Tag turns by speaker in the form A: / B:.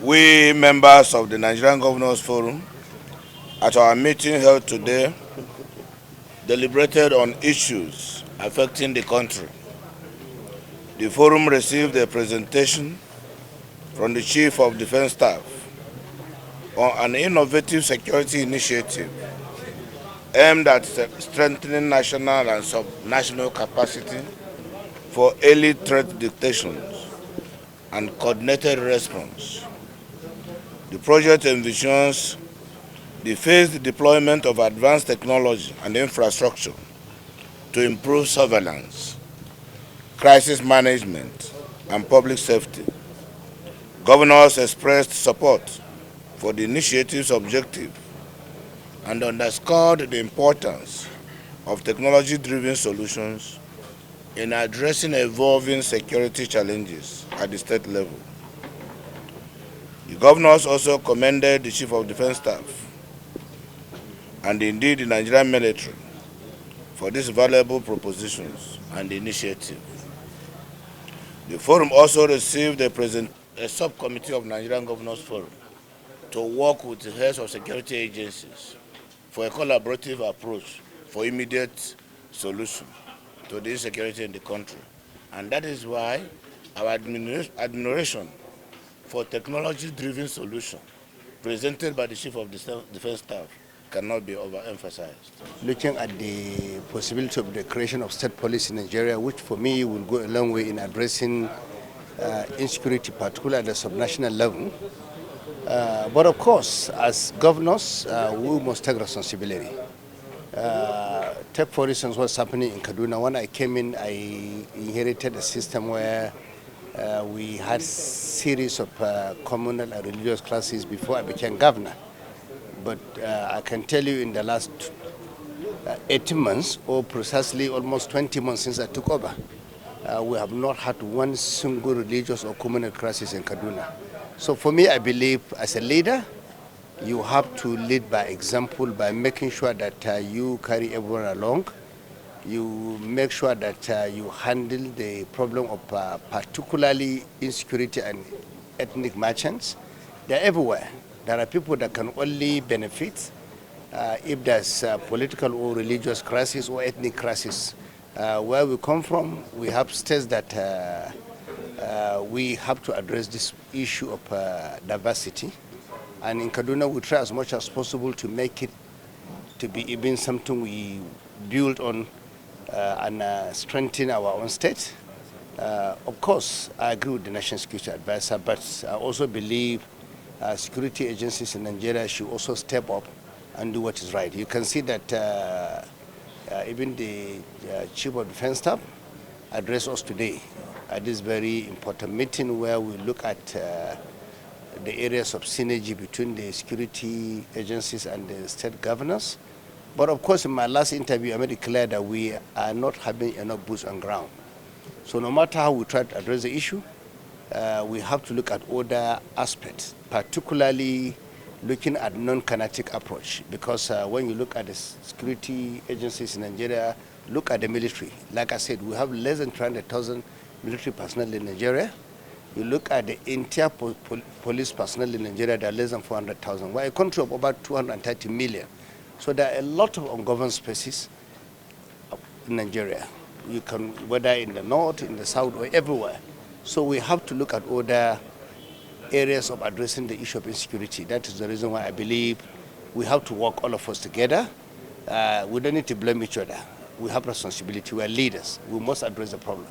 A: We members of the Nigerian Governors Forum, at our meeting held today, deliberated on issues affecting the country. The forum received a presentation from the Chief of Defense Staff on an innovative security initiative aimed at strengthening national and sub-national capacity for early threat detection and coordinated response. The project envisions the phased deployment of advanced technology and infrastructure to improve surveillance, crisis management, and public safety. Governors expressed support for the initiative's objective and underscored the importance of technology-driven solutions in addressing evolving security challenges at the state level. The governors also commended the Chief of Defense Staff and indeed the Nigerian military for these valuable propositions and initiative. The forum also received a subcommittee of Nigerian Governors Forum to work with the heads of security agencies for a collaborative approach for immediate solution to the insecurity in the country. And that is why our admiration for technology-driven solution presented by the Chief of Defense Staff cannot be overemphasized.
B: Looking at the possibility of the creation of state police in Nigeria, which for me will go a long way in addressing insecurity, particularly at the subnational level. But of course, as governors, we must take responsibility. Take for instance what's happening in Kaduna. When I came in, I inherited a system where we had series of communal and religious classes before I became governor. But I can tell you in the last 18 months, or precisely almost 20 months since I took over, we have not had one single religious or communal crisis in Kaduna. So for me, I believe as a leader, you have to lead by example by making sure that you carry everyone along. You make sure that you handle the problem of particularly insecurity and ethnic merchants. They're everywhere. There are people that can only benefit if there's a political or religious crisis or ethnic crisis. Where we come from, we have states that we have to address this issue of diversity. And in Kaduna, we try as much as possible to make it to be even something we build on and strengthen our own state. Of course, I agree with the National Security Advisor, but I also believe security agencies in Nigeria should also step up and do what is right. You can see that even the Chief of Defense Staff addressed us today at this very important meeting where we look at the areas of synergy between the security agencies and the state governors. But of course, in my last interview, I made it clear that we are not having enough boots on ground. So no matter how we try to address the issue, we have to look at other aspects, particularly looking at non-kinetic approach. Because when you look at the security agencies in Nigeria, look at the military. Like I said, we have less than 300,000 military personnel in Nigeria. You look at the entire police personnel in Nigeria, there are less than 400,000. We're a country of about 230 million. So there are a lot of ungoverned spaces in Nigeria. You can, whether in the north, in the south, or everywhere. So we have to look at other areas of addressing the issue of insecurity. That is the reason why I believe we have to work all of us together. We don't need to blame each other. We have responsibility. We are leaders. We must address the problem.